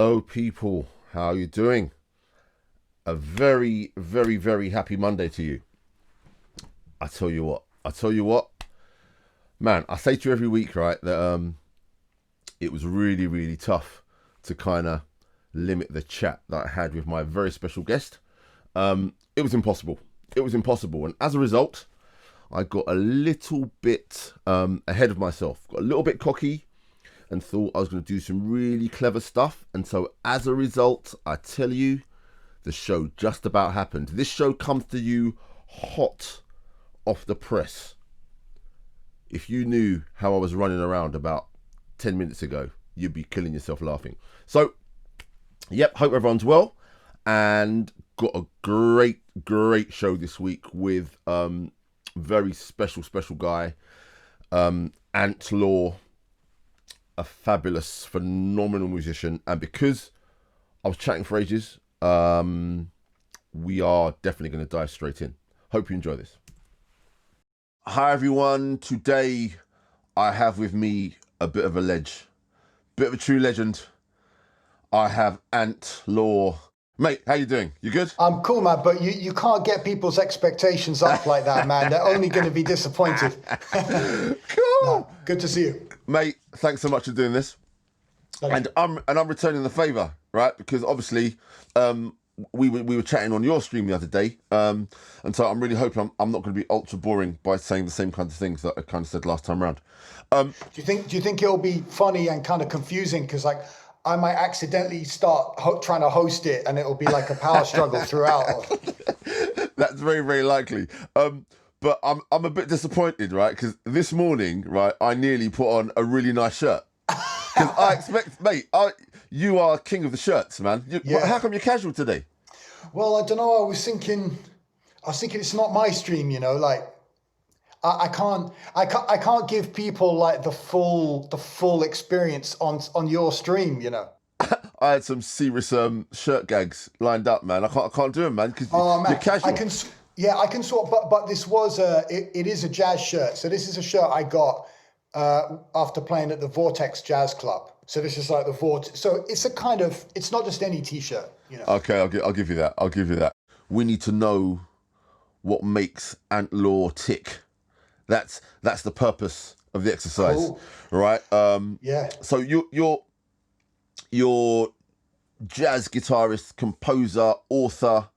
Hello, people. How are you doing? A very, very, very happy Monday to you. I tell you what. Man, I say to you every week, right, that it was really, really tough to kind of limit the chat that I had with my very special guest. It was impossible. And as a result, I got a little bit ahead of myself, got a little bit cocky, and thought I was going to do some really clever stuff. And so as a result, I tell you, the show just about happened. This show comes to you hot off the press. If you knew how I was running around about 10 minutes ago, you'd be killing yourself laughing. So, yep, hope everyone's well. And got a great show this week with very special guy, Ant Law, a fabulous, phenomenal musician. And because I was chatting for ages, we are definitely going to dive straight in. Hope you enjoy this. Hi everyone, today I have with me a bit of a true legend. I have Ant Law. Mate, how you doing? You good? I'm cool, man, but you can't get people's expectations up like that, man. They're only going to be disappointed. Cool. No, good to see you. Mate, thanks so much for doing this. And I'm returning the favour, right? Because obviously we were chatting on your stream the other day, and so I'm really hoping I'm not going to be ultra boring by saying the same kinds of things that I kind of said last time around. Do you think it'll be funny and kind of confusing? Because I might accidentally start trying to host it, and it'll be like a power struggle throughout. That's very, very likely. But I'm a bit disappointed, right? Because this morning, right, I nearly put on a really nice shirt. Because I expect, mate, you are king of the shirts, man. How come you're casual today? Well, I don't know. I was thinking it's not my stream, you know. Like, I can't give people like the full experience on your stream, you know. I had some serious shirt gags lined up, man. I can't do them, man, because you're casual. I can sort, but this was it is a jazz shirt. So this is a shirt I got after playing at the Vortex Jazz Club. So this is like the Vortex. So it's not just any t-shirt, you know. Okay, I'll give you that. We need to know what makes Ant Law tick. That's the purpose of the exercise, cool. Right? Yeah. So you're jazz guitarist, composer, author,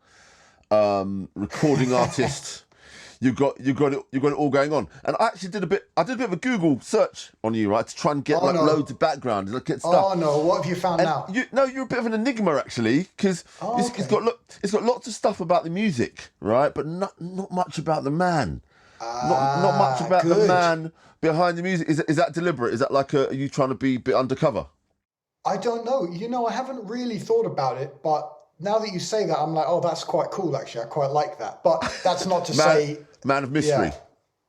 recording artist. You've got it all going on. And I actually did a bit of a Google search on you, right, to try and get loads of background and look at stuff. Oh no, what have you found now? You're a bit of an enigma actually, because it's got lots of stuff about the music, right, but not much about the man. Not much about the man behind the music. Is that deliberate? Is that like are you trying to be a bit undercover? I don't know. You know, I haven't really thought about it, but now that you say that, I'm like, oh, that's quite cool, actually. I quite like that. But that's not to say... Man of mystery.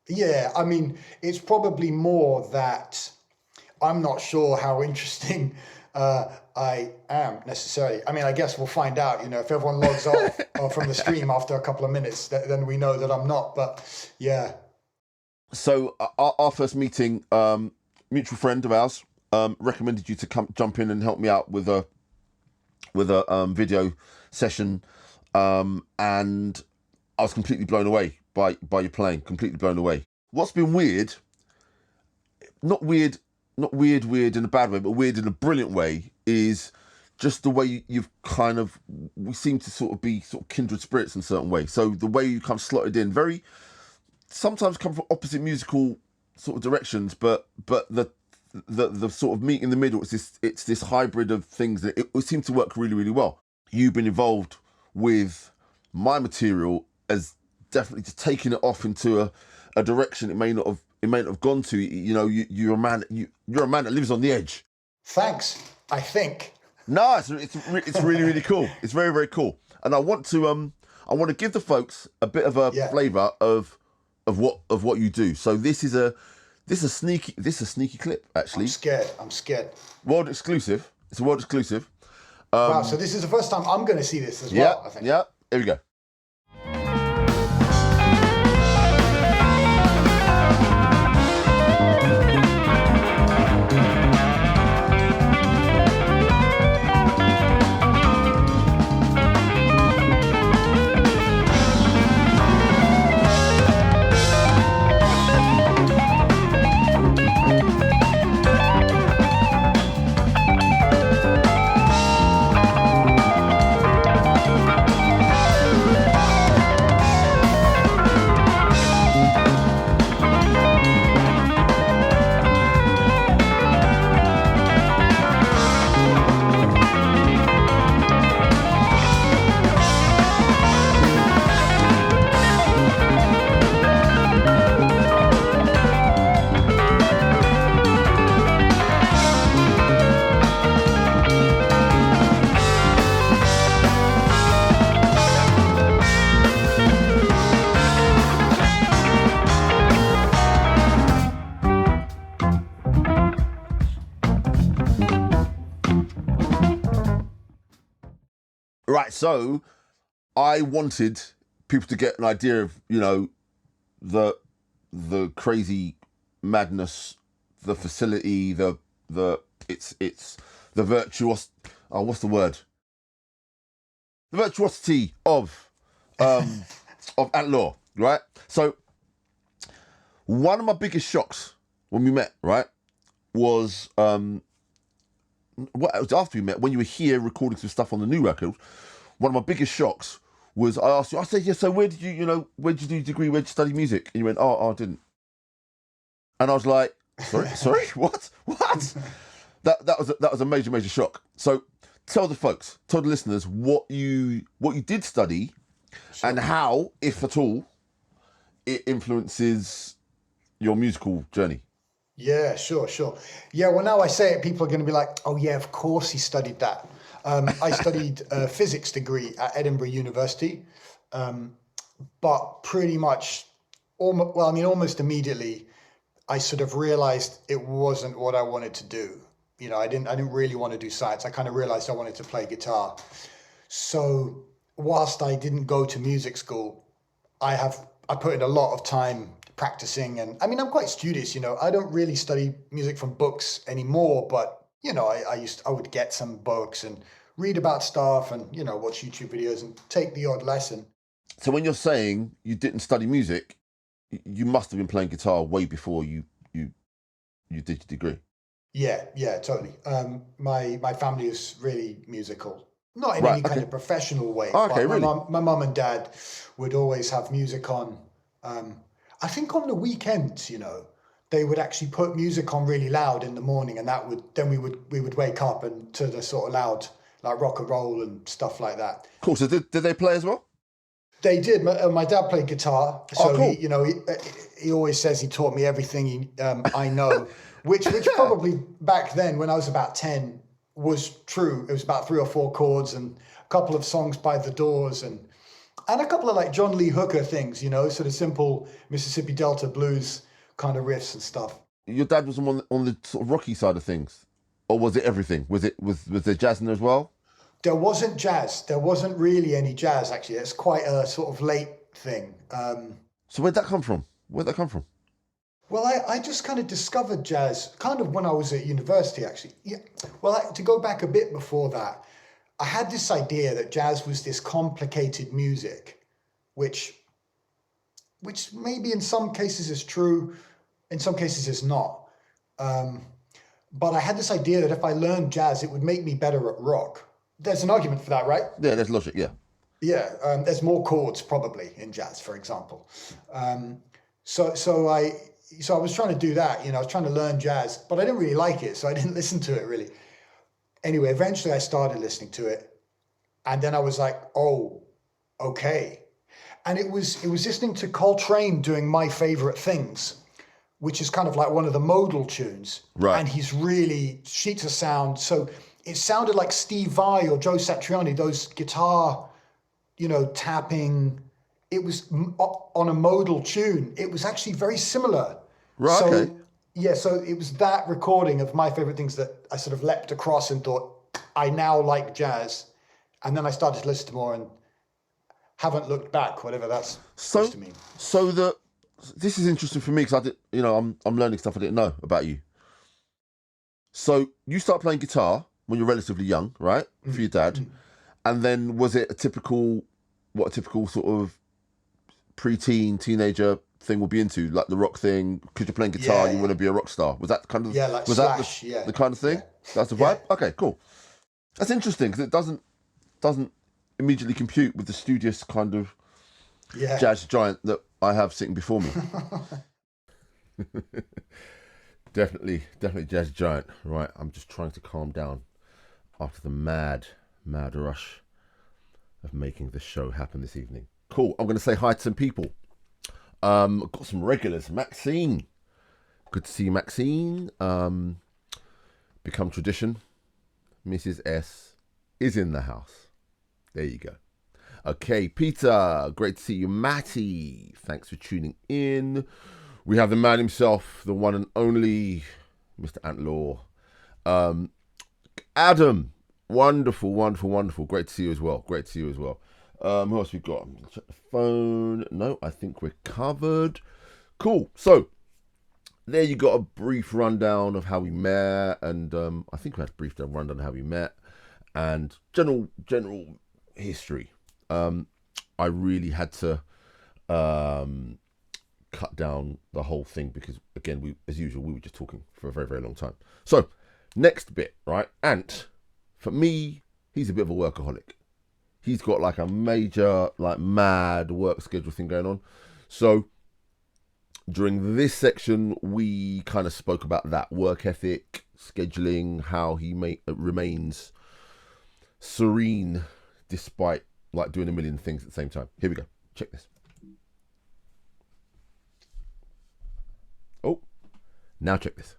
Yeah, I mean, it's probably more that I'm not sure how interesting I am necessarily. I mean, I guess we'll find out, you know, if everyone logs off from the stream after a couple of minutes, then we know that I'm not. But yeah. So our first meeting, mutual friend of ours recommended you to jump in and help me out with a video session, and I was completely blown away by your playing. Completely blown away. What's been weird, not weird in a bad way, but weird in a brilliant way, is just the way you've we seem to sort of be kindred spirits in a certain way. So the way you kind of slotted in, sometimes come from opposite musical sort of directions, but the sort of meet in the middle, it's this hybrid of things that it seemed to work really, really well. You've been involved with my material as definitely just taking it off into a direction it may not have gone to. You know, you're a man that lives on the edge. Thanks. I think. No, it's really, really cool. It's very, very cool. And I want to give the folks a bit of a flavour of what you do. So this is a sneaky clip, actually. I'm scared. World exclusive. It's a world exclusive. Wow, so this is the first time I'm going to see this as well, I think. Yeah, here we go. Right, so I wanted people to get an idea of, the crazy madness, the facility, it's the virtuos. Oh, what's the word? The virtuosity of Outlaw, right? So one of my biggest shocks when we met, right, was what it was after we met, when you were here recording some stuff on the new record. One of my biggest shocks was I asked you, I said, yeah, so where did you do your degree, where did you study music? And you went, oh, I didn't. And I was like, sorry, what? That was a major shock. So tell the listeners what you did study, sure, and how, if at all, it influences your musical journey. Yeah, sure. Yeah, well, now I say it, people are going to be like, oh, yeah, of course he studied that. I studied a physics degree at Edinburgh University, but pretty much, almost immediately, I sort of realized it wasn't what I wanted to do. I didn't really want to do science. I kind of realized I wanted to play guitar. So whilst I didn't go to music school, I put in a lot of time practicing, and I mean, I'm quite studious, I don't really study music from books anymore, but I would get some books and read about stuff and watch YouTube videos and take the odd lesson. So when you're saying you didn't study music, you must have been playing guitar way before you did your degree. Yeah, totally. My family is really musical, not in any kind of professional way. Okay, but really? My mum and dad would always have music on. I think on the weekends, they would actually put music on really loud in the morning, and we would wake up and to the sort of loud, like rock and roll and stuff like that. Cool. So did they play as well? They did. My dad played guitar, so cool. he always says he taught me everything I know, which probably back then when I was about 10 was true. It was about 3 or 4 chords and a couple of songs by The Doors and a couple of like John Lee Hooker things, sort of simple Mississippi Delta blues kind of riffs and stuff. Your dad was on the sort of rocky side of things, or was it everything? Was there jazz in there as well? There wasn't jazz. There wasn't really any jazz, actually. It's quite a sort of late thing. So where'd that come from? Well, I just kind of discovered jazz kind of when I was at university, actually. Yeah. Well, to go back a bit before that, I had this idea that jazz was this complicated music, which maybe in some cases is true, in some cases is not. But I had this idea that if I learned jazz, it would make me better at rock. There's an argument for that, right? Yeah, there's logic, yeah. Yeah, there's more chords probably in jazz, for example. So I was trying to do that, I was trying to learn jazz, but I didn't really like it, so I didn't listen to it really. Anyway, eventually I started listening to it, and then I was like, oh, okay. And it was listening to Coltrane doing My Favorite Things, which is kind of like one of the modal tunes. Right. And he's really sheets of sound. So it sounded like Steve Vai or Joe Satriani, those guitar, tapping. It was on a modal tune. It was actually very similar. Right, so, okay. Yeah, so it was that recording of My Favorite Things that I sort of leapt across and thought, I now like jazz. And then I started to listen to more and haven't looked back, whatever that's supposed to mean. So this is interesting for me because I'm learning stuff I didn't know about you. So you start playing guitar when you're relatively young, right? For your dad. And then was it a typical sort of preteen, teenager thing will be into, like the rock thing? Because you're playing guitar, you want to be a rock star. Was that kind of the kind of thing? Yeah. That's the vibe? Yeah. Okay, cool. That's interesting because it doesn't immediately compute with the studious kind of jazz giant that I have sitting before me. Definitely jazz giant. Right, I'm just trying to calm down after the mad rush of making this show happen this evening. Cool. I'm going to say hi to some people. Got some regulars. Maxine. Good to see you, Maxine. Become tradition. Mrs. S is in the house. There you go. Okay, Peter. Great to see you. Matty. Thanks for tuning in. We have the man himself, the one and only Mr. Antlaw. Adam. Wonderful, wonderful, wonderful. Great to see you as well. Great to see you as well. Who else we got? I'm gonna check the phone. No, I think we're covered. Cool. So there you got a brief rundown of how we met, and I think we had a brief rundown of how we met, and general history. I really had to cut down the whole thing because, again, we, as usual, we were just talking for a very, very long time. So next bit, right? Ant, for me, he's a bit of a workaholic. He's got like a major, like mad work schedule thing going on. So during this section, we kind of spoke about that work ethic, scheduling, how he remains serene despite like doing a million things at the same time. Here we go. Check this. Oh, now check this.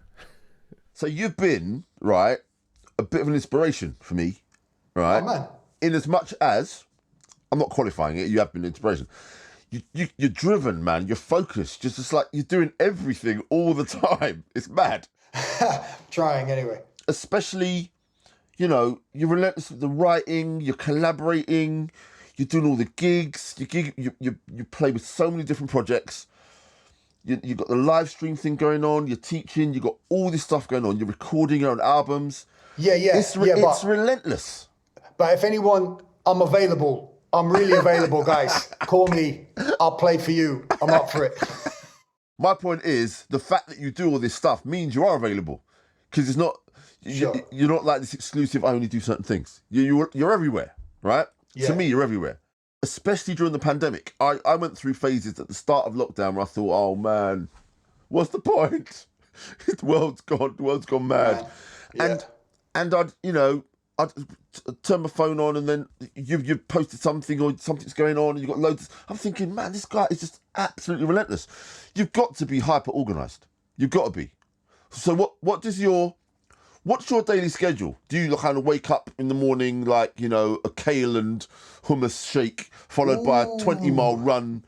So you've been, right, a bit of an inspiration for me, right? Oh, man. In as much as, I'm not qualifying it, you have been an inspiration. You're driven, man. You're focused. Just like you're doing everything all the time. It's mad. Trying anyway. Especially, you know, you're relentless with the writing. You're collaborating. You're doing all the gigs. You play with so many different projects. You've got the live stream thing going on. You're teaching. You've got all this stuff going on. You're recording your own albums. Yeah. It's relentless. But if anyone, I'm available. I'm really available, guys. Call me. I'll play for you. I'm up for it. My point is, the fact that you do all this stuff means you are available. Because it's not, Sure. you're not like this exclusive, I only do certain things. You're everywhere, right? Yeah. To me, you're everywhere. Especially during the pandemic. I went through phases at the start of lockdown where I thought, oh man, what's the point? The world's gone mad. Yeah. And I'd turn my phone on and then you posted something or something's going on and you've got loads. I'm thinking, man, this guy is just absolutely relentless. You've got to be hyper organised. You've got to be. So what's your daily schedule? Do you kind of wake up in the morning like, you know, a kale and hummus shake followed by a 20-mile run,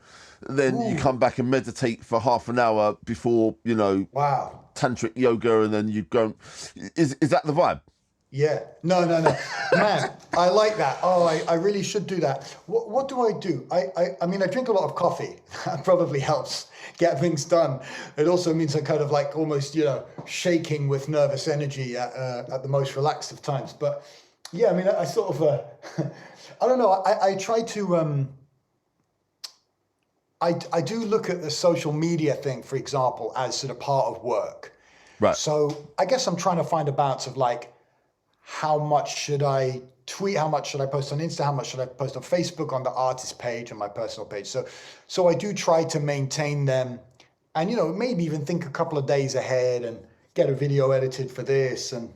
then you come back and meditate for half an hour before, you know, Wow. tantric yoga, and then you go. Is that the vibe? Yeah. No. Man, I like that. Oh, I really should do that. What do I do? I mean, I drink a lot of coffee. That probably helps get things done. It also means I'm kind of like almost, you know, shaking with nervous energy at the most relaxed of times. But yeah, I mean, I sort of, I don't know. I try to, I do look at the social media thing, for example, as sort of part of work. Right. So I guess I'm trying to find a balance of like, how much should I tweet? How much should I post on Insta? How much should I post on Facebook, on the artist page, on my personal page? So I do try to maintain them, and, you know, maybe even think a couple of days ahead and get a video edited for this. And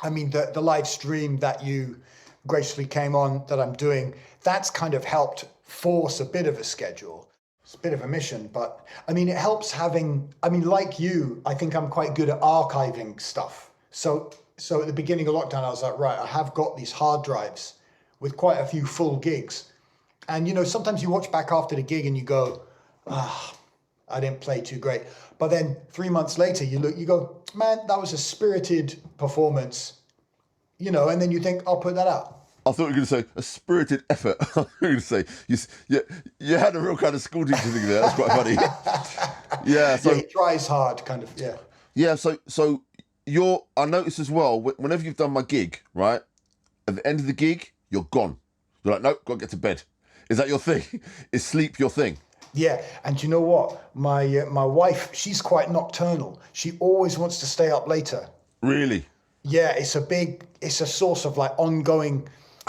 I mean, the live stream that you graciously came on that I'm doing, that's kind of helped force a bit of a schedule. It's a bit of a mission, but I mean, it helps having, I mean, like you, I think I'm quite good at archiving stuff. So at the beginning of lockdown, I was like, right, I have got these hard drives with quite a few full gigs. And, you know, sometimes you watch back after the gig and you go, I didn't play too great. But then 3 months later, you go, man, that was a spirited performance, you know, and then you think, I'll put that out. I thought you were going to say a spirited effort. I was going to say you had a real kind of school teacher thing there. That's quite funny. Yeah. So yeah, he tries hard, kind of. Yeah. Yeah. So I noticed as well, whenever you've done my gig, right, at the end of the gig, you're gone. You're like, nope, gotta get to bed. Is that your thing? Is sleep your thing? Yeah, and you know what? My wife, she's quite nocturnal. She always wants to stay up later. Really? Yeah, it's a source of like ongoing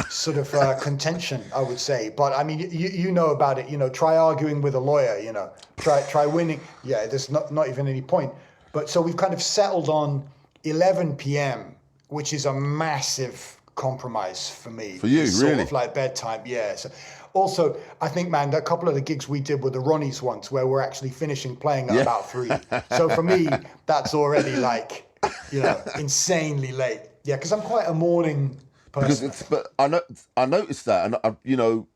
sort of contention, I would say. But I mean, you know about it. You know, try arguing with a lawyer. You know, try winning. Yeah, there's not even any point. But so we've kind of settled on 11 p.m., which is a massive compromise for me. For you, it's really? Sort of like bedtime, yeah. So also, I think, man, a couple of the gigs we did were the Ronnie's ones, where we're actually finishing playing at about 3. So for me, that's already like, you know, insanely late. Yeah, because I'm quite a morning person. But I noticed that, and you know,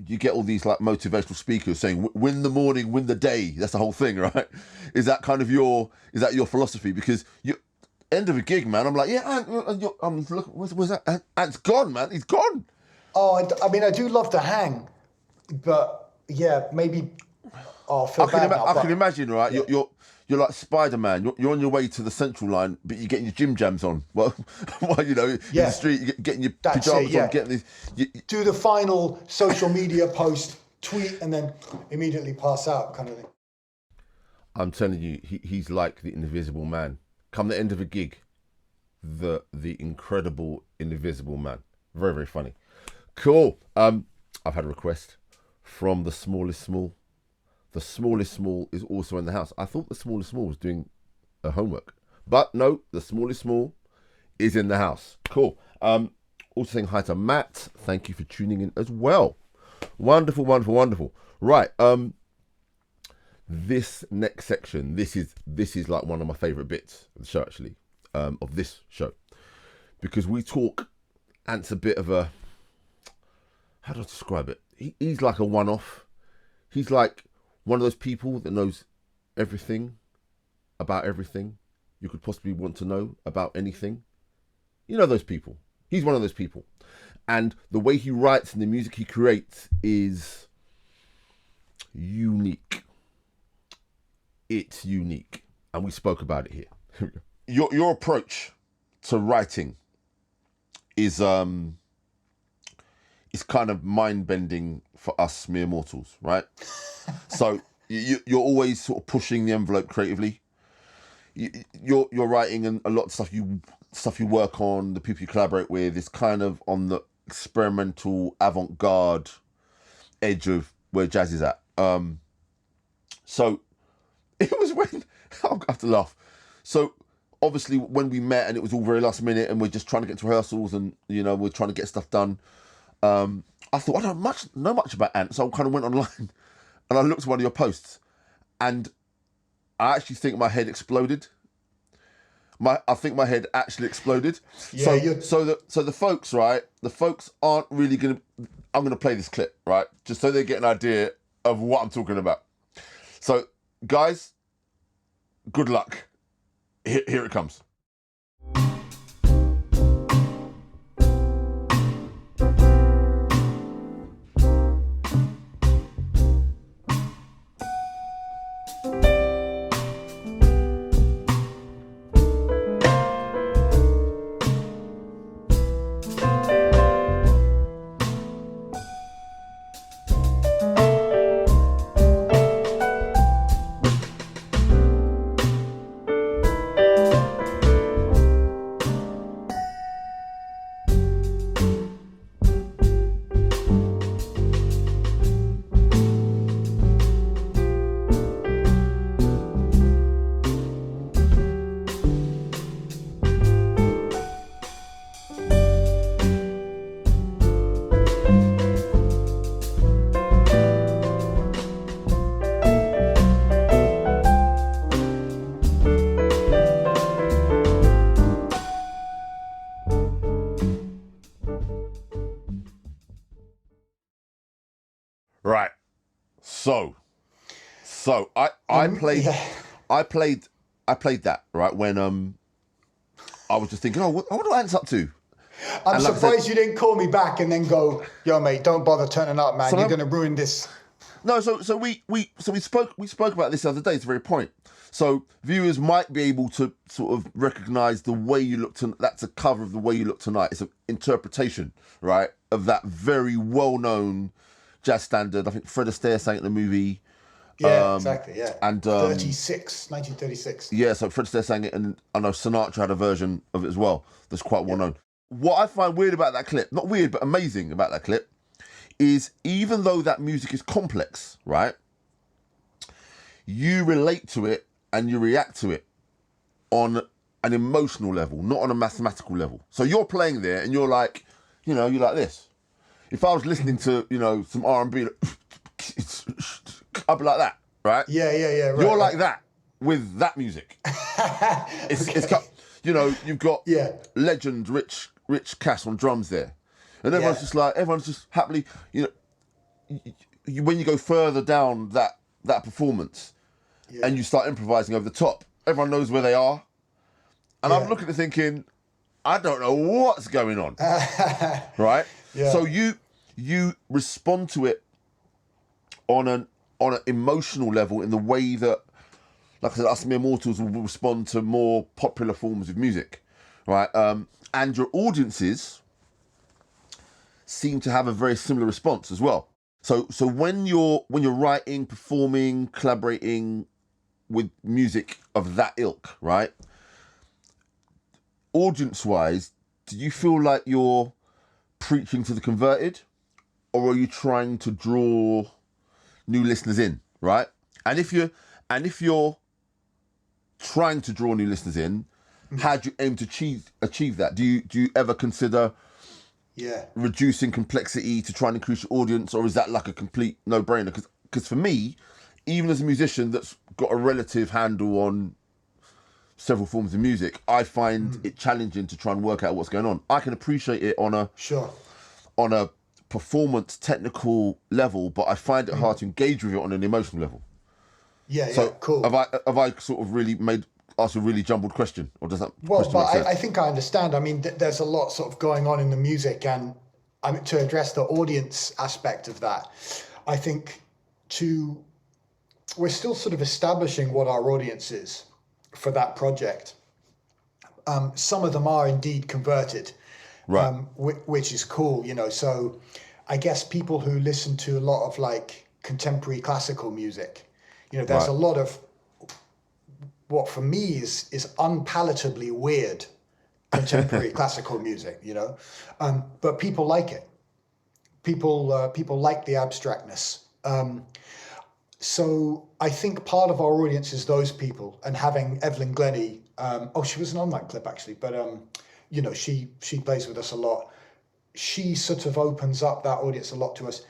you get all these like motivational speakers saying, "Win the morning, win the day." That's the whole thing, right? Is that your philosophy? Because End of a gig, man. I'm like, yeah, I'm looking. Where's that? Ant's gone, man. He's gone. Oh, I mean, I do love to hang, but yeah, maybe. Oh, I feel bad now. I can imagine, right? Yeah. You're like Spider-Man. You're on your way to the Central Line, but you're getting your gym jams on. Well, in the street, you're getting your pajamas on, getting this. Do the final social media post, tweet, and then immediately pass out, kind of thing. I'm telling you, he's like the Invisible Man. Come the end of a gig, the incredible Invisible Man. Very, very funny. Cool. I've had a request from the smallest small. The smallest small is also in the house. I thought the smallest small was doing a homework, but no, the smallest small is in the house. Cool. Also saying hi to Matt. Thank you for tuning in as well. Wonderful, wonderful, wonderful. Right. This next section, this is like one of my favorite bits of the show, actually, of this show, because we talk. Ant's a bit of a, how do I describe it? He's like a one-off. He's like one of those people that knows everything about everything you could possibly want to know about anything. You know those people. He's one of those people. And the way he writes and the music he creates is unique. It's unique. And we spoke about it here. Your approach to writing is kind of mind-bending for us mere mortals, right? So you're always sort of pushing the envelope creatively. You're writing, and a lot of stuff you work on, the people you collaborate with, is kind of on the experimental avant-garde edge of where jazz is at. So it was when I have to laugh. So obviously when we met and it was all very last minute and we're just trying to get to rehearsals and we're trying to get stuff done. I thought I don't know much about Ant, so I kind of went online and I looked at one of your posts, and I actually think my head exploded. I think my head actually exploded. Yeah, so the folks, right? The folks aren't really gonna. I'm gonna play this clip, right? Just so they get an idea of what I'm talking about. So, guys, good luck. Here it comes. Right. So I played that, right, when I was just thinking, I wonder what Ant's up to. I'm surprised you didn't call me back and then go, yo mate, don't bother turning up, man. You're gonna ruin this. No, so we spoke about this the other day. It's a very point. So viewers might be able to sort of recognise the way you look that's a cover of The Way You Look Tonight. It's an interpretation, right, of that very well-known jazz standard. I think Fred Astaire sang it in the movie. Yeah, exactly, yeah. And 1936. Yeah, so Fred Astaire sang it, and I know Sinatra had a version of it as well that's quite well known. What I find weird about that clip, not weird, but amazing about that clip, is even though that music is complex, right, you relate to it and you react to it on an emotional level, not on a mathematical level. So you're playing there and you're like, you're like this. If I was listening to, some R&B, I'd be like that, right? Yeah, right. You're like that with that music. It's you've got legend Rich Cass on drums there. And everyone's just happily, when you go further down that performance and you start improvising over the top, everyone knows where they are. And I'm looking at it thinking, I don't know what's going on, right? Yeah. So you respond to it on an emotional level in the way that, like I said, us mere mortals will respond to more popular forms of music, right? And your audiences seem to have a very similar response as well. So when you're writing, performing, collaborating with music of that ilk, right? Audience-wise, do you feel like you're preaching to the converted, or are you trying to draw new listeners in, right? And if you're trying to draw new listeners in, how do you aim to achieve that? Do you ever consider reducing complexity to try and increase your audience, or is that like a complete no-brainer? Because for me, even as a musician that's got a relative handle on several forms of music, I find it challenging to try and work out what's going on. I can appreciate it on a performance technical level, but I find it hard to engage with it on an emotional level. Cool. Have I sort of really asked a really jumbled question, or does that question make sense? I think I understand. I mean, there's a lot sort of going on in the music, and to address the audience aspect of that, I think we're still sort of establishing what our audience is for that project. Some of them are indeed converted, right? Which is cool, So I guess people who listen to a lot of like contemporary classical music, there's a lot of what for me is unpalatably weird contemporary classical music, but people like it. People like the abstractness. So I think part of our audience is those people, and having Evelyn Glennie, she wasn't on that clip actually, but she plays with us a lot. She sort of opens up that audience a lot to us.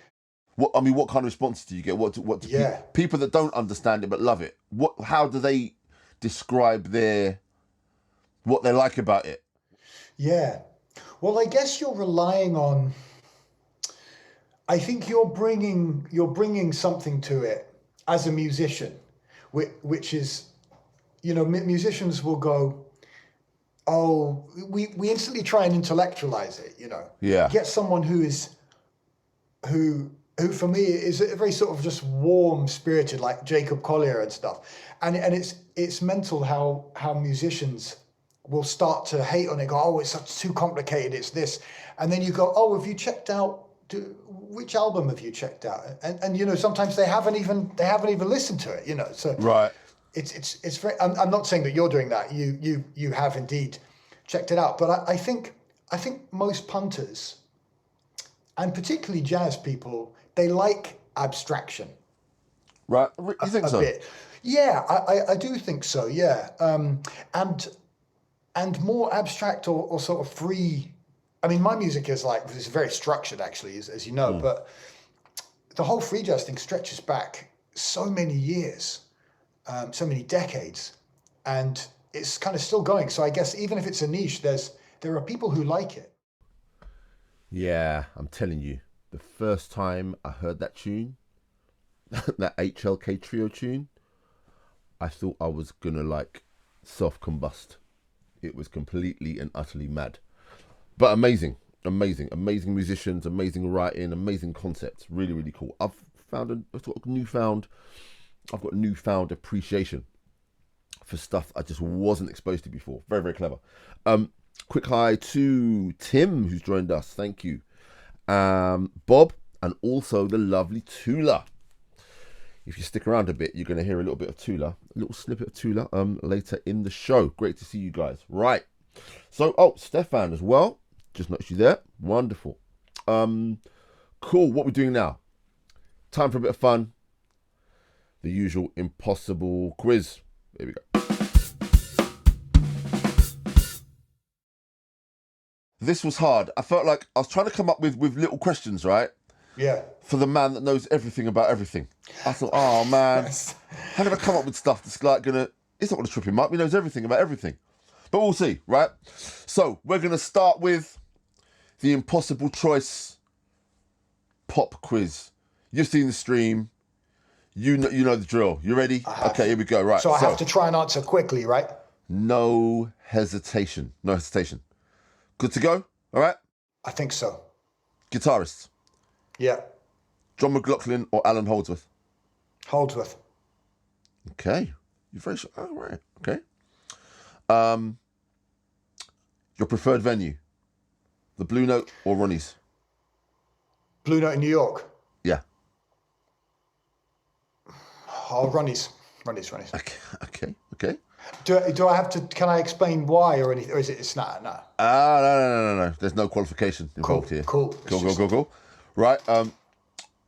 What kind of responses do you get? What do people that don't understand it but love it? How do they describe what they like about it? Yeah, well, I guess you're relying on. I think you're bringing something to it as a musician, which is, musicians will go, oh, we instantly try and intellectualize it, Yeah. Get someone who for me is a very sort of just warm spirited, like Jacob Collier and stuff, and it's mental how musicians will start to hate on it, go, oh, it's too complicated, it's this, and then you go, oh, have you checked out? Which album have you checked out? And sometimes they haven't even listened to it, So right. It's very. I'm not saying that you're doing that. You have indeed checked it out, but I think most punters, and particularly jazz people, they like abstraction. Right, you think so? Bit. Yeah, I do think so. Yeah, and more abstract or sort of free. I mean, my music is very structured, actually, as you know, but the whole free jazz thing stretches back so many years, so many decades, and it's kind of still going. So I guess even if it's a niche, there are people who like it. Yeah, I'm telling you, the first time I heard that tune, that HLK trio tune, I thought I was gonna self-combust. It was completely and utterly mad. But amazing musicians, amazing writing, amazing concepts. Really, really cool. I've got newfound appreciation for stuff I just wasn't exposed to before. Very, very clever. Quick hi to Tim, who's joined us. Thank you. Bob, and also the lovely Tula. If you stick around a bit, you're going to hear a little bit of Tula, a little snippet of Tula later in the show. Great to see you guys. Right. So, Stefan as well. Just noticed you there. Wonderful. Cool. What we're doing now? Time for a bit of fun. The usual impossible quiz. Here we go. This was hard. I felt like I was trying to come up with little questions, right? Yeah. For the man that knows everything about everything. I thought, oh man, how can I come up with stuff that's it's not gonna trip him up. He knows everything about everything. But we'll see, right? So we're gonna start with the impossible choice pop quiz. You've seen the stream. You know the drill. You ready? Okay, here we go. Right. So I have to try and answer quickly, right? No hesitation. No hesitation. Good to go? All right? I think so. Guitarists. Yeah. John McLaughlin or Alan Holdsworth? Holdsworth. Okay. You're very sure. All right. Okay. Your preferred venue? The Blue Note or Ronnie's? Blue Note in New York. Yeah. Oh, Ronnie's. Ronnie's. Okay. Do I have to? Can I explain why or anything? Or is it? It's not. No. No. There's no qualification involved here. Cool. Cool. Right. All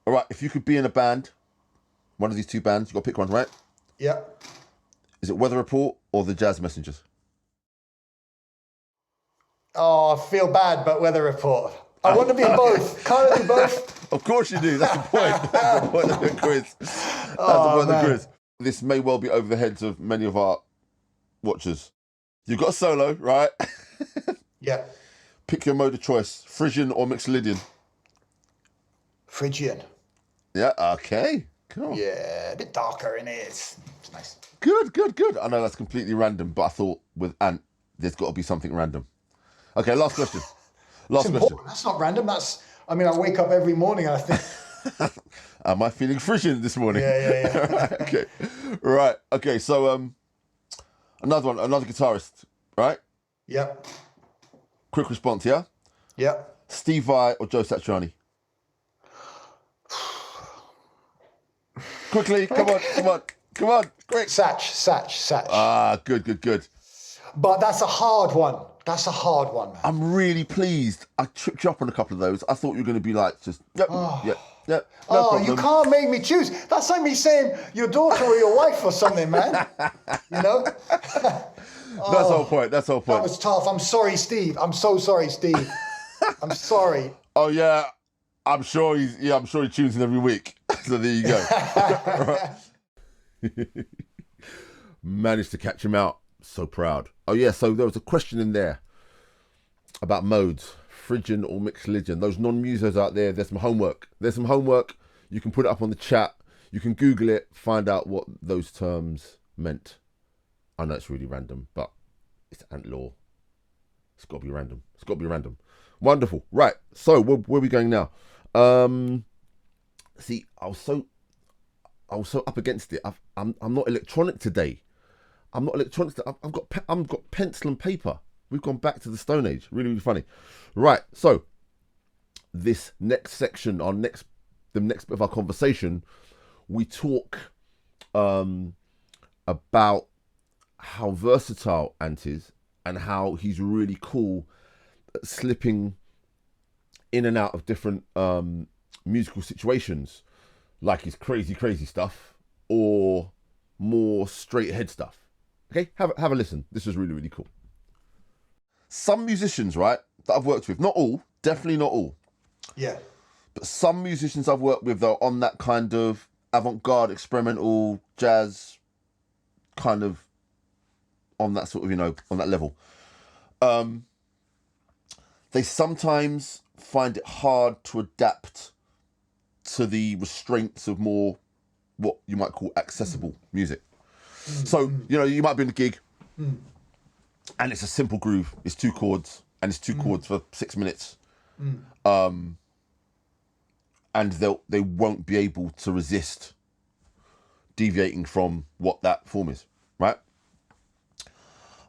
right. If you could be in a band, one of these two bands, you got to pick one, right? Yeah. Is it Weather Report or the Jazz Messengers? Oh, I feel bad, but Weather Report. I want to be in both. Can't I do both? Of course you do. That's the point. That's the point of the quiz. That's the point of the quiz. This may well be over the heads of many of our watchers. You've got a solo, right? Yeah. Pick your mode of choice. Phrygian or Mixolydian? Phrygian. Yeah, okay. Cool. Yeah, a bit darker in it. It's nice. Good. I know that's completely random, but I thought with Ant, there's got to be something random. Okay, last question. That's not random. I wake up every morning and I think... Am I feeling Phrygian this morning? Yeah. Right. Okay, so another guitarist, right? Yep. Quick response, yeah? Yep. Steve Vai or Joe Satriani? Quickly, come on, quick. Satch. Ah, good. But that's a hard one. Man. I'm really pleased. I tripped you up on a couple of those. I thought you were going to be like, just, yep. No problem. You can't make me choose. That's like me saying your daughter or your wife or something, man. You know? That's the whole point. That was tough. I'm sorry, Steve. I'm so sorry, Steve. I'm sorry. Oh, yeah. I'm sure he tunes in every week. So there you go. Managed to catch him out. So proud. Oh yeah, so there was a question in there about modes, Phrygian or Mixolydian. Those non-musos out there, there's some homework. You can put it up on the chat. You can Google it, find out what those terms meant. I know it's really random, but it's Ant Law. It's got to be random. Wonderful. Right, so where are we going now? See, I was so up against it. I'm not electronic today. I've got pencil and paper. We've gone back to the Stone Age. Really, really funny. Right, so this next section, the next bit of our conversation, we talk about how versatile Ant is and how he's really cool at slipping in and out of different musical situations, like his crazy stuff or more straight ahead stuff. Okay, have a listen. This is really, really cool. Some musicians, right, that I've worked with, not all, definitely not all. Yeah. But some musicians I've worked with, though, on that kind of avant-garde, experimental, jazz, kind of on that sort of, on that level. They sometimes find it hard to adapt to the restraints of more what you might call accessible music. So, you might be in a gig and it's a simple groove. It's 2 chords and it's 2 chords for 6 minutes. And they won't be able to resist deviating from what that form is, right?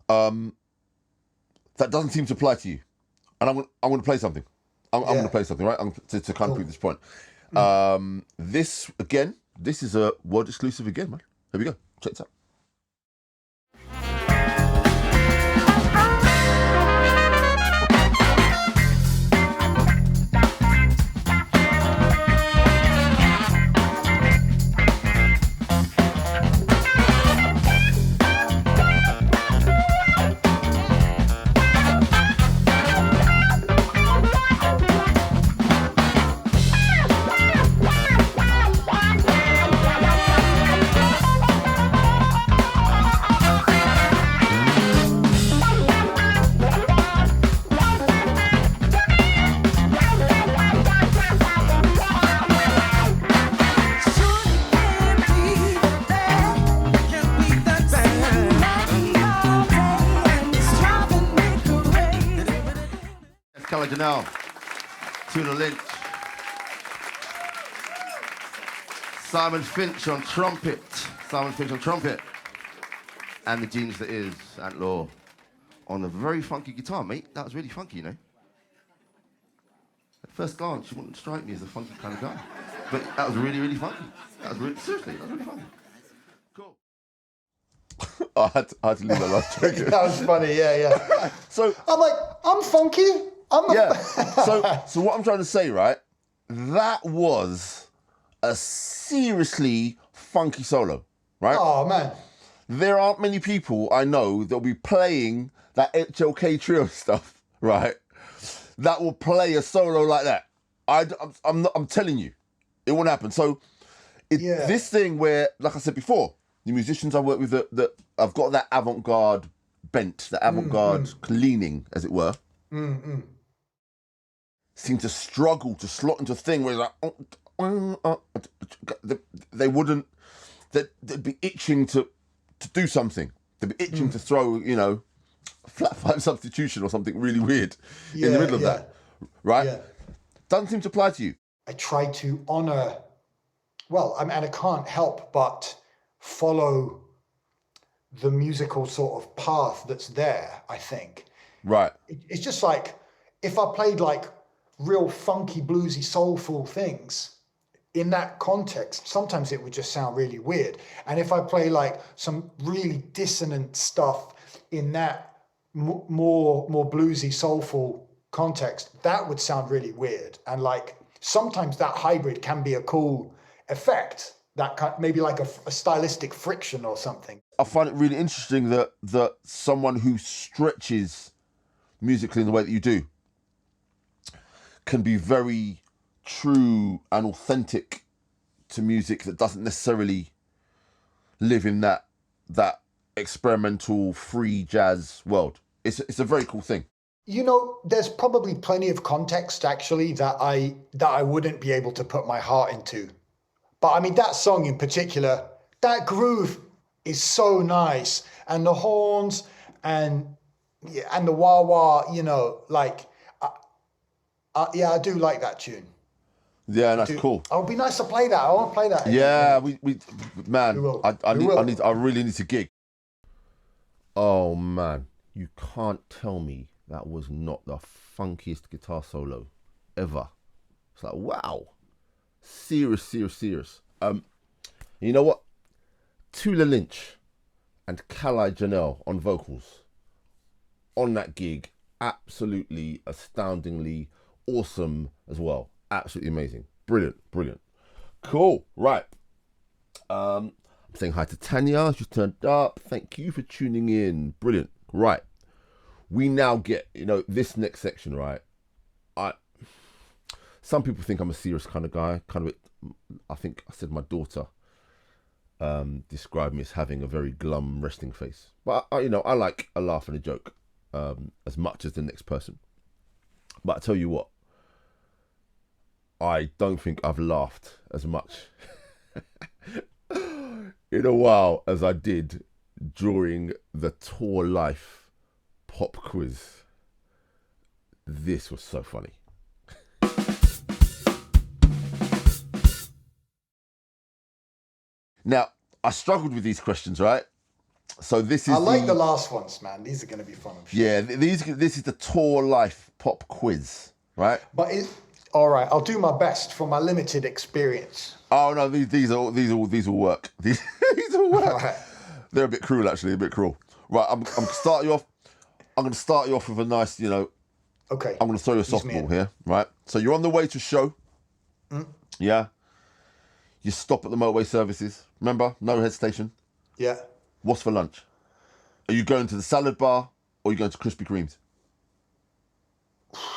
That doesn't seem to apply to you. And I'm going to play something. I'm going to play something, right? To kind of prove this point. This is a world exclusive again, man. Here we go. Check this out. Janelle. Tuna Lynch. Simon Finch on trumpet. And the genius that is Ant Law on a very funky guitar, mate. That was really funky, you know. At first glance, you wouldn't strike me as a funky kind of guy. But that was really, really funky. Seriously, that was really funky. Cool. I had to leave that last joke. That was funny, yeah. So I'm like, I'm funky. So what I'm trying to say, right? That was a seriously funky solo, right? Oh, man. There aren't many people I know that'll be playing that HLK trio stuff, right? That will play a solo like that. I'm telling you, it won't happen. So this thing where, like I said before, the musicians I work with that I've got that avant-garde bent, that avant-garde leaning, as it were, seem to struggle to slot into a thing where it's like, they'd be itching to do something. They'd be itching to throw, you know, flat five substitution or something really weird in the middle of that, right? Yeah. Doesn't seem to apply to you. I try to honor, and I can't help but follow the musical sort of path that's there, I think. Right. It's just like, if I played like real funky, bluesy, soulful things in that context, sometimes it would just sound really weird. And if I play like some really dissonant stuff in that more bluesy, soulful context, that would sound really weird. And like sometimes that hybrid can be a cool effect, that maybe like a stylistic friction or something. I find it really interesting that someone who stretches musically in the way that you do can be very true and authentic to music that doesn't necessarily live in that experimental free jazz world. It's a very cool thing. You know, there's probably plenty of context actually that I wouldn't be able to put my heart into. But I mean, that song in particular, that groove is so nice, and the horns and the wah wah, you know, like I do like that tune. Yeah, that's cool. It would be nice to play that. I want to play that. Yeah, I really need to gig. Oh man, you can't tell me that was not the funkiest guitar solo ever. It's like, wow. Serious. You know what? Tula Lynch and Kylie Janelle on vocals on that gig, absolutely astoundingly awesome as well. Absolutely amazing. Brilliant. Cool. Right. I'm saying hi to Tanya. She's turned up. Thank you for tuning in. Brilliant. Right. We now get, this next section, right? Some people think I'm a serious kind of guy. I think I said my daughter described me as having a very glum resting face. But, I like a laugh and a joke as much as the next person. But I tell you what, I don't think I've laughed as much in a while as I did during the Tour Life pop quiz. This was so funny. Now, I struggled with these questions, right? So this is the last ones, man. These are going to be fun. Sure. Yeah, this is the Tour Life pop quiz, right? But all right, I'll do my best from my limited experience. Oh no, these will work. These will work. Right. They're a bit cruel, actually. Right, I'm gonna start you off. I'm gonna start you off with a nice, Okay. I'm gonna throw you a softball here, right? So you're on the way to show. Yeah. You stop at the motorway services. Remember, no hesitation. Yeah. What's for lunch? Are you going to the salad bar or are you going to Krispy Kreme's?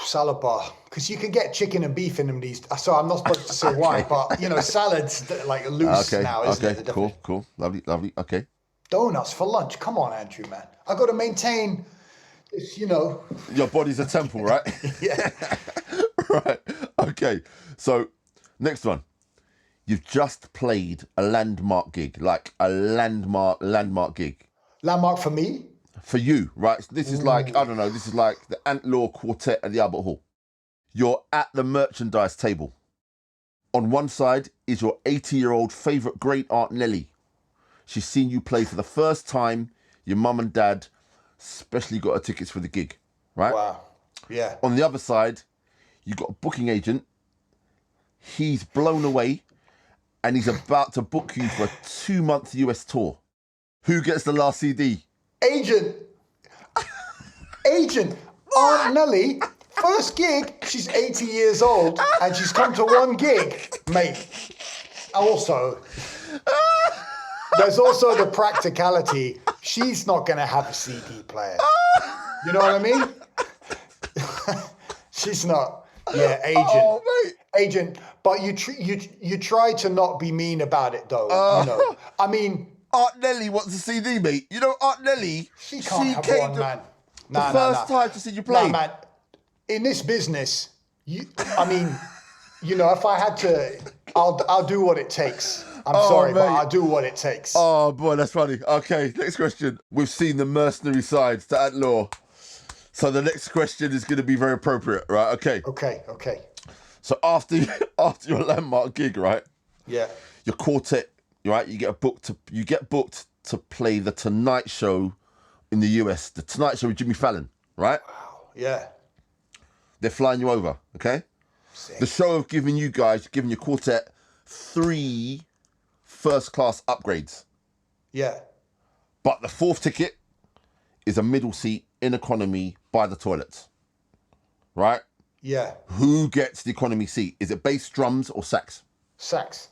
Salad bar, because you can get chicken and beef in them these. So I'm not supposed to say okay. Why, but salads like loose now, isn't it? Okay, cool, lovely. Okay. Donuts for lunch. Come on, Andrew, man. I got to maintain this, Your body's a temple, right? Yeah. Right. Okay. So next one. You've just played a landmark gig, like a landmark gig. Landmark for me? For you, right? This is like, I don't know, this is like the Ant Law Quartet at the Albert Hall. You're at the merchandise table. On one side is your 80-year-old favourite great aunt Nelly. She's seen you play for the first time. Your mum and dad specially got her tickets for the gig, right? Wow. Yeah. On the other side, you got a booking agent. He's blown away and he's about to book you for a 2-month US tour. Who gets the last CD? Agent. Aunt Nelly, first gig, she's 80 years old and she's come to one gig, mate. Also, there's also the practicality. She's not going to have a CD player. You know what I mean? She's not. Yeah, agent. Oh, mate. Agent. But you try to not be mean about it, though. You know. I mean, Aunt Nelly wants a CD, mate. You know, Aunt Nelly, she can't have came one, man. the first time to see you play. Nah, man. In this business, if I had to, I'll do what it takes. I'm sorry, mate. but I'll do what it takes. Oh, boy, that's funny. Okay, next question. We've seen the mercenary sides to Aunt Law. So the next question is going to be very appropriate, right? Okay. Okay. So after your landmark gig, right? Yeah. Your quartet, right? You get booked to play the Tonight Show in the US. The Tonight Show with Jimmy Fallon, right? Wow. Yeah. They're flying you over, okay? Sick. The show of giving your quartet 3 first-class upgrades. Yeah. But the 4th ticket is a middle seat in economy by the toilets, right? Yeah. Who gets the economy seat? Is it bass, drums, or sax? Sax.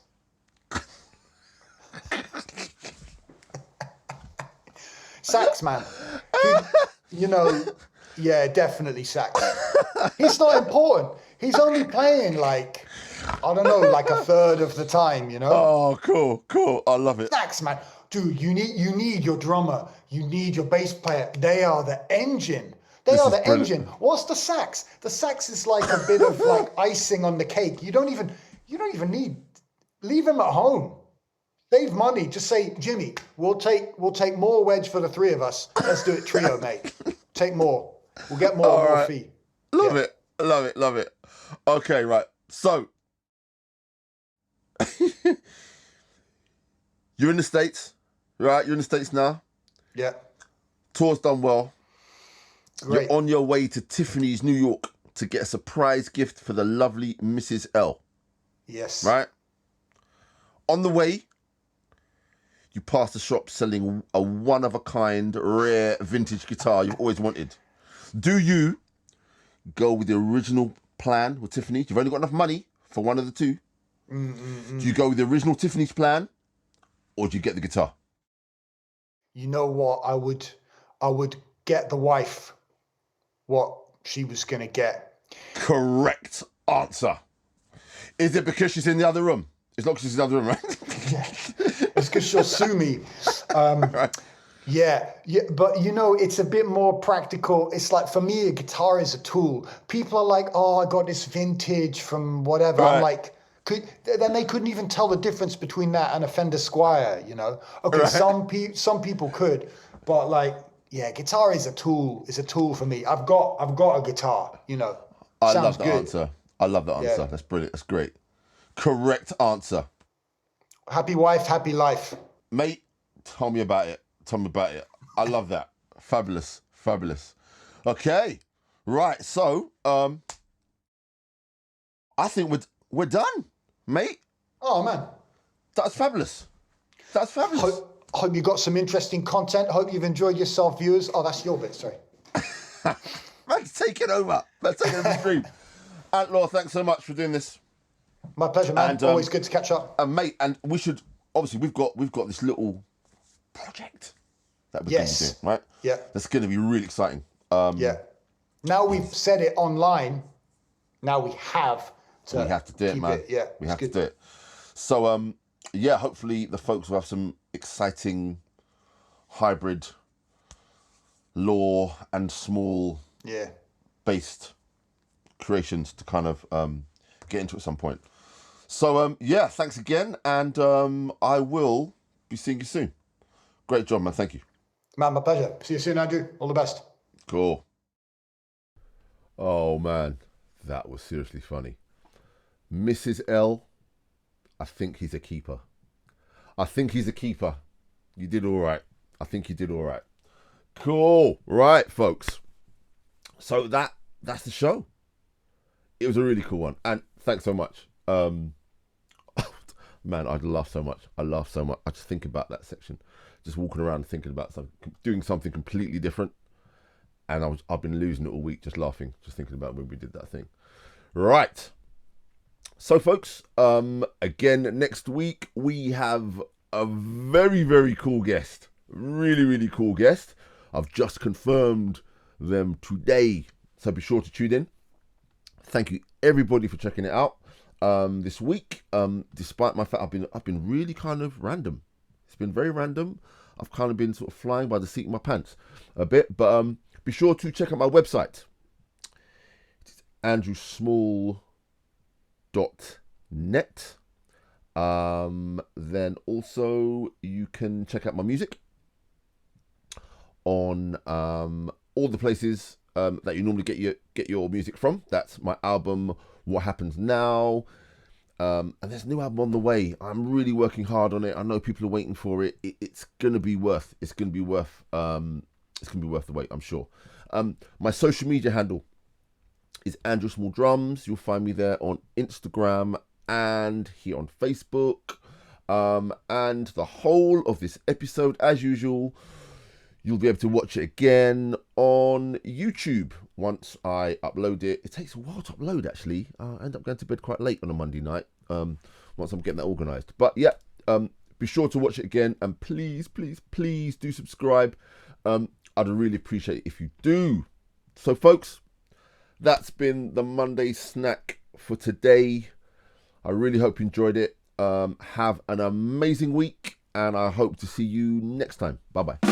Sax, man. Yeah, definitely sax. He's not important. He's only playing like a third of the time, you know? Oh, cool. I love it. Sax, man. Dude, you need your drummer. You need your bass player. They are the engine. Engine. What's the sax? The sax is like a bit of like icing on the cake. You don't even need. Leave him at home. Save money. Just say, Jimmy, we'll take more wedge for the 3 of us. Let's do it trio, mate. Take more. We'll get more fee. Love it. Okay, right. So you're in the States, right? You're in the States now. Yeah. Tour's done well. Great. You're on your way to Tiffany's, New York, to get a surprise gift for the lovely Mrs. L. Yes. Right? On the way, you pass the shop selling a one-of-a-kind, rare, vintage guitar you've always wanted. Do you go with the original plan with Tiffany? You've only got enough money for one of the two. Do you go with the original Tiffany's plan, or do you get the guitar? You know what? I would get the wife what she was going to get. Correct answer. Is it because she's in the other room? It's not because she's in the other room, right? Yeah. It's because she'll sue me. Right. Yeah, but it's a bit more practical. It's like, for me, a guitar is a tool. People are like, oh, I got this vintage from whatever. Right. I'm like, then they couldn't even tell the difference between that and a Fender Squier, you know? Okay, right. some people could, but like, yeah, guitar is a tool. It's a tool for me. I've got a guitar, you know. I Sounds love that good. answer. I love that answer. Yeah. That's brilliant. That's great. Correct answer. Happy wife, happy life. Mate, tell me about it. I love that. Fabulous. Okay. Right. So, I think we're done, mate. Oh, man. That's fabulous. Hope you got some interesting content. Hope you've enjoyed yourself, viewers. Oh, that's your bit, sorry. Man's taking over the stream. Aunt Law, thanks so much for doing this. My pleasure, man. And, Always good to catch up. Mate, and we should, obviously, we've got this little project that we're going to be doing, right? Yeah. That's going to be really exciting. Yeah. Now we've said it online, now we have to do it, man. Yeah, we have to do it. So, yeah, hopefully the folks will have some exciting hybrid law and small based creations to kind of get into at some point. So, yeah, thanks again. And I will be seeing you soon. Great job, man. Thank you. Man, my pleasure. See you soon, Andrew. All the best. Cool. Oh, man. That was seriously funny. Mrs. L, I think he's a keeper. I think he's a keeper. You did all right. I think you did all right. Cool. Right, folks. So that's the show. It was a really cool one. And thanks so much. Man, I laughed so much. I laughed so much. I just think about that section. Just walking around thinking about something, doing something completely different. And I've been losing it all week, just laughing, just thinking about when we did that thing. Right. So, folks, again, next week we have a very, very cool guest. Really, really cool guest. I've just confirmed them today. So be sure to tune in. Thank you, everybody, for checking it out. This week, despite my fact I've been really kind of random. It's been very random. I've kind of been sort of flying by the seat of my pants a bit. But be sure to check out my website. It's andrewsmall.net. Then also you can check out my music on all the places that you normally get your music from. That's my album, What Happens Now. And there's a new album on the way. I'm really working hard on it. I know people are waiting for it. It's gonna be worth the wait, I'm sure. My social media handle is Andrew Small Drums. You'll find me there on Instagram and here on Facebook. And the whole of this episode, as usual, you'll be able to watch it again on YouTube once I upload it. It takes a while to upload, actually. I end up going to bed quite late on a Monday night once I'm getting that organised. But yeah, be sure to watch it again. And please, please, please do subscribe. I'd really appreciate it if you do. So, folks, that's been the Monday snack for today. I really hope you enjoyed it. Have an amazing week. And I hope to see you next time. Bye-bye.